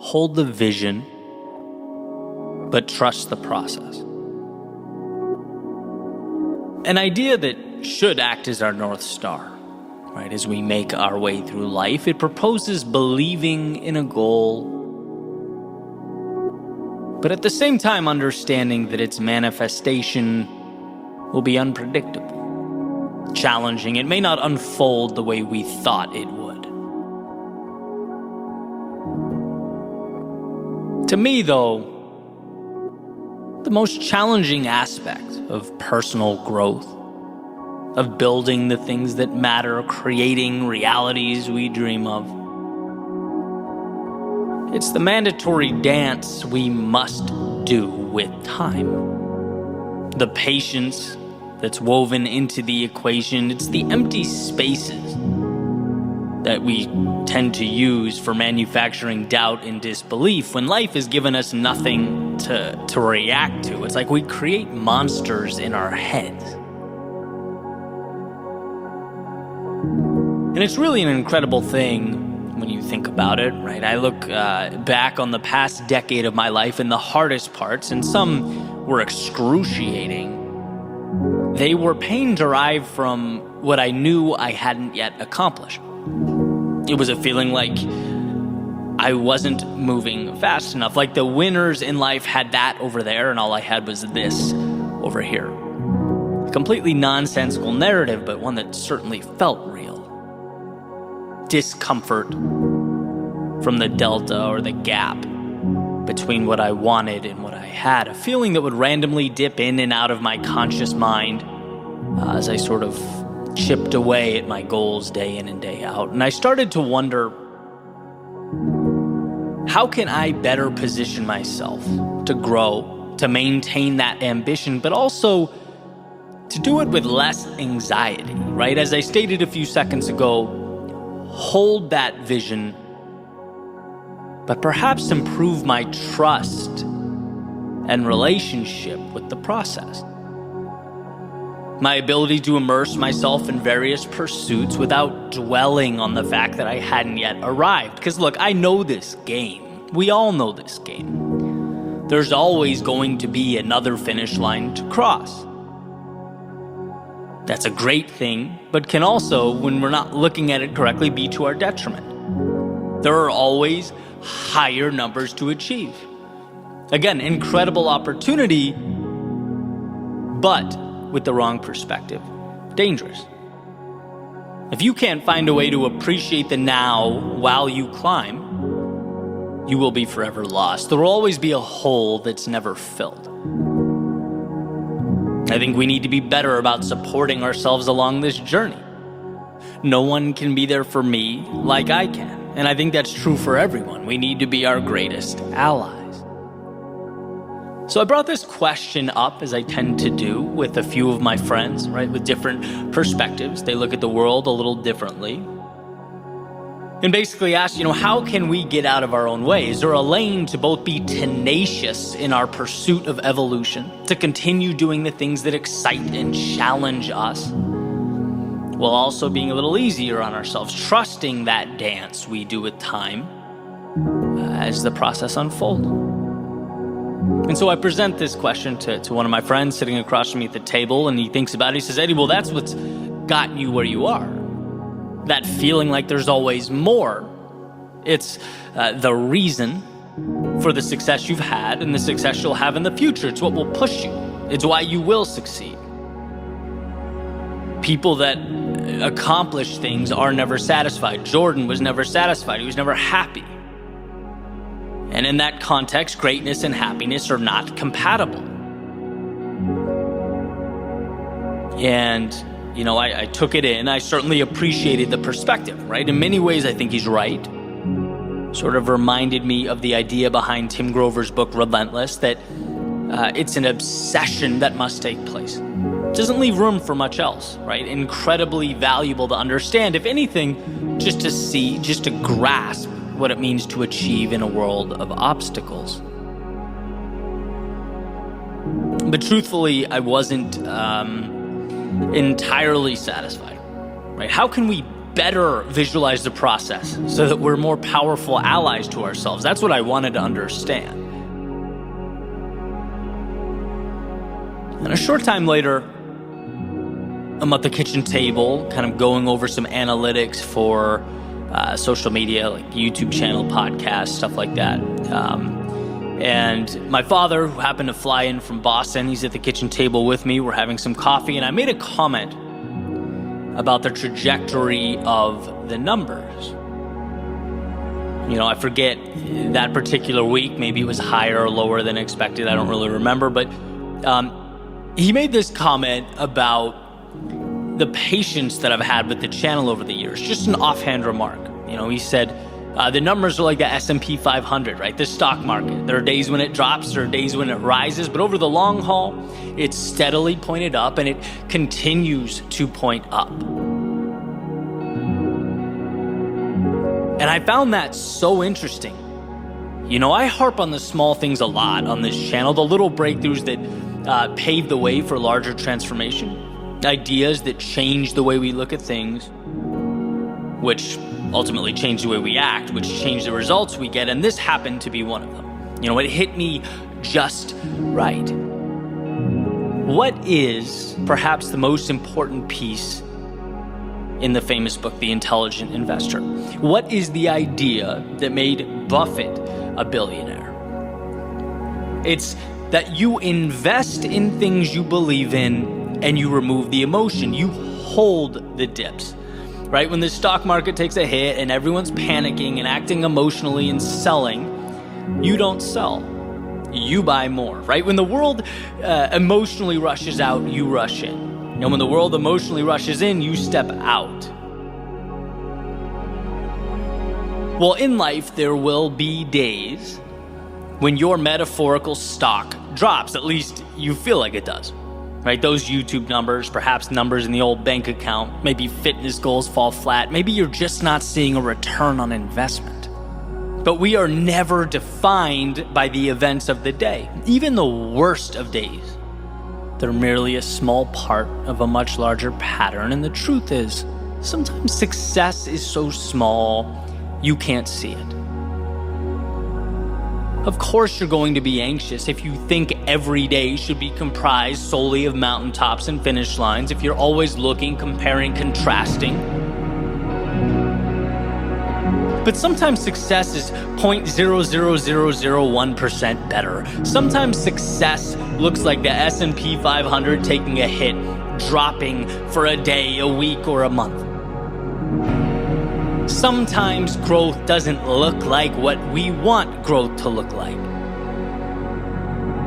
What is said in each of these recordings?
hold the vision, but trust the process. An idea that should act as our North Star, right, as we make our way through life. It proposes believing in a goal, but at the same time understanding that its manifestation will be unpredictable, challenging. It may not unfold the way we thought it would. To me, though, the most challenging aspect of personal growth, of building the things that matter, creating realities we dream of, it's the mandatory dance we must do with time. The patience that's woven into the equation, it's the empty spaces that we tend to use for manufacturing doubt and disbelief when life has given us nothing to react to. It's like we create monsters in our heads. And it's really an incredible thing when you think about it, right? I look back on the past decade of my life, and the hardest parts, and some were excruciating, they were pain derived from what I knew I hadn't yet accomplished. It was a feeling like I wasn't moving fast enough, like the winners in life had that over there and all I had was this over here. A completely nonsensical narrative, but one that certainly felt real. Discomfort from the delta or the gap between what I wanted and what I had. A feeling that would randomly dip in and out of my conscious mind as I sort of chipped away at my goals day in and day out. And I started to wonder, how can I better position myself to grow, to maintain that ambition, but also to do it with less anxiety, right? As I stated a few seconds ago, hold that vision, but perhaps improve my trust and relationship with the process. My ability to immerse myself in various pursuits without dwelling on the fact that I hadn't yet arrived. Because look, I know this game. We all know this game. There's always going to be another finish line to cross. That's a great thing, but can also, when we're not looking at it correctly, be to our detriment. There are always higher numbers to achieve. Again, incredible opportunity, but with the wrong perspective, dangerous. If you can't find a way to appreciate the now while you climb, you will be forever lost. There will always be a hole that's never filled. I think we need to be better about supporting ourselves along this journey. No one can be there for me like I can, and I think that's true for everyone. We need to be our greatest allies. So I brought this question up, as I tend to do, with a few of my friends, right, with different perspectives. They look at the world a little differently. And basically asked, how can we get out of our own way? Is there a lane to both be tenacious in our pursuit of evolution, to continue doing the things that excite and challenge us, while also being a little easier on ourselves, trusting that dance we do with time as the process unfolds? And so I present this question to one of my friends sitting across from me at the table, and he thinks about it. He says, Eddie, well, that's what's gotten you where you are. That feeling like there's always more. It's the reason for the success you've had and the success you'll have in the future. It's what will push you. It's why you will succeed. People that accomplish things are never satisfied. Jordan was never satisfied. He was never happy. And in that context, greatness and happiness are not compatible. And, I took it in. I certainly appreciated the perspective, right? In many ways, I think he's right. Sort of reminded me of the idea behind Tim Grover's book, Relentless, that it's an obsession that must take place. It doesn't leave room for much else, right? Incredibly valuable to understand, if anything, just to see, just to grasp what it means to achieve in a world of obstacles. But truthfully, I wasn't entirely satisfied, right? How can we better visualize the process so that we're more powerful allies to ourselves. That's what I wanted to understand. And a short time later, I'm at the kitchen table, kind of going over some analytics for social media, like YouTube channel, podcast, stuff like that. And my father, who happened to fly in from Boston, he's at the kitchen table with me. We're having some coffee, and I made a comment about the trajectory of the numbers. I forget that particular week. Maybe it was higher or lower than expected. I don't really remember. But he made this comment about the patience that I've had with the channel over the years. Just an offhand remark. He said, the numbers are like the S&P 500, right? The stock market. There are days when it drops, there are days when it rises, but over the long haul, it's steadily pointed up and it continues to point up. And I found that so interesting. I harp on the small things a lot on this channel, the little breakthroughs that pave the way for larger transformation, ideas that change the way we look at things, which ultimately change the way we act, which change the results we get, and this happened to be one of them. It hit me just right. What is perhaps the most important piece in the famous book, The Intelligent Investor? What is the idea that made Buffett a billionaire? It's that you invest in things you believe in and you remove the emotion. You hold the dips. Right? When the stock market takes a hit and everyone's panicking and acting emotionally and selling, you don't sell. You buy more, right? When the world emotionally rushes out, you rush in. And when the world emotionally rushes in, you step out. Well, in life, there will be days when your metaphorical stock drops. At least you feel like it does. Right? Those YouTube numbers, perhaps numbers in the old bank account, maybe fitness goals fall flat, maybe you're just not seeing a return on investment. But we are never defined by the events of the day, even the worst of days. They're merely a small part of a much larger pattern, and the truth is, sometimes success is so small, you can't see it. Of course you're going to be anxious if you think every day should be comprised solely of mountaintops and finish lines, if you're always looking, comparing, contrasting. But sometimes success is 0.00001% better. Sometimes success looks like the S&P 500 taking a hit, dropping for a day, a week, or a month. Sometimes growth doesn't look like what we want growth to look like.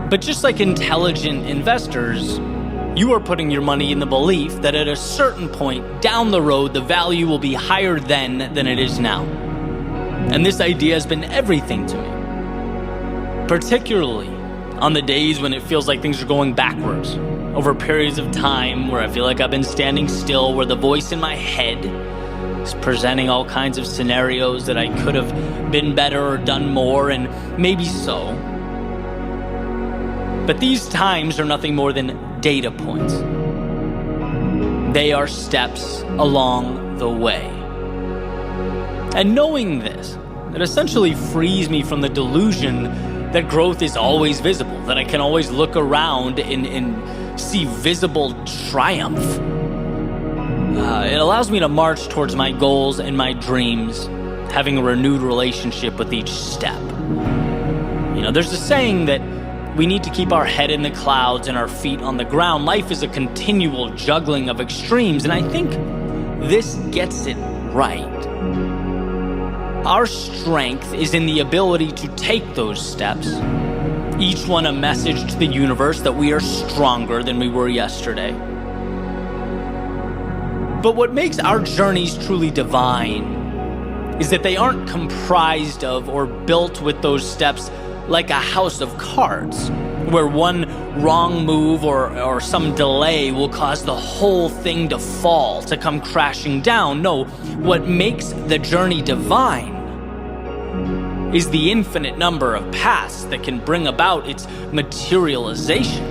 But just like intelligent investors, you are putting your money in the belief that at a certain point down the road, the value will be higher than it is now. And this idea has been everything to me, particularly on the days when it feels like things are going backwards, over periods of time where I feel like I've been standing still, where the voice in my head is presenting all kinds of scenarios that I could have been better or done more, and maybe so. But these times are nothing more than data points. They are steps along the way. And knowing this, it essentially frees me from the delusion that growth is always visible, that I can always look around and see visible triumph. It allows me to march towards my goals and my dreams, having a renewed relationship with each step. There's a saying that we need to keep our head in the clouds and our feet on the ground. Life is a continual juggling of extremes, and I think this gets it right. Our strength is in the ability to take those steps, each one a message to the universe that we are stronger than we were yesterday. But what makes our journeys truly divine is that they aren't comprised of or built with those steps like a house of cards, where one wrong move or some delay will cause the whole thing to fall, to come crashing down. No, what makes the journey divine is the infinite number of paths that can bring about its materialization.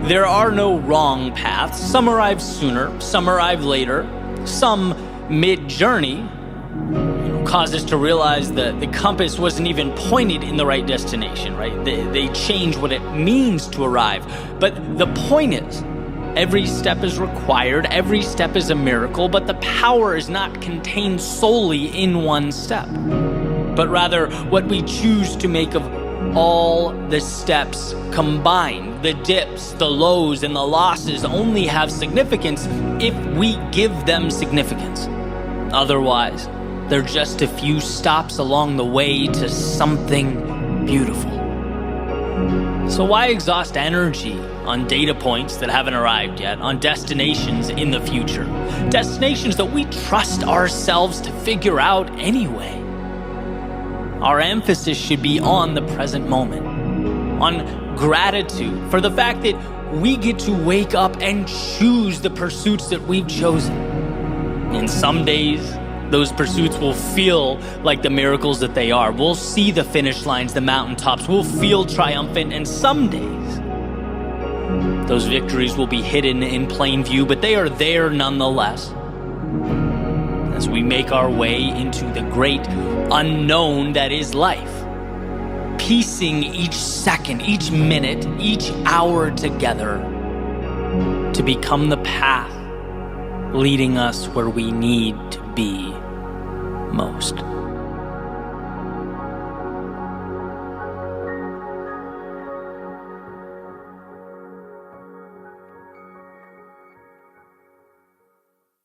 There are no wrong paths. Some arrive sooner, some arrive later, some mid-journey caused us to realize that the compass wasn't even pointed in the right destination, right? They change what it means to arrive. But the point is, every step is required, every step is a miracle, but the power is not contained solely in one step, but rather what we choose to make of all the steps combined. The dips, the lows, and the losses only have significance if we give them significance. Otherwise, they're just a few stops along the way to something beautiful. So why exhaust energy on data points that haven't arrived yet, on destinations in the future? Destinations that we trust ourselves to figure out anyway. Our emphasis should be on the present moment, on gratitude for the fact that we get to wake up and choose the pursuits that we've chosen. And some days, those pursuits will feel like the miracles that they are. We'll see the finish lines, the mountaintops. We'll feel triumphant. And some days, those victories will be hidden in plain view, but they are there nonetheless. As we make our way into the great unknown that is life, piecing each second, each minute, each hour together to become the path leading us where we need to be most.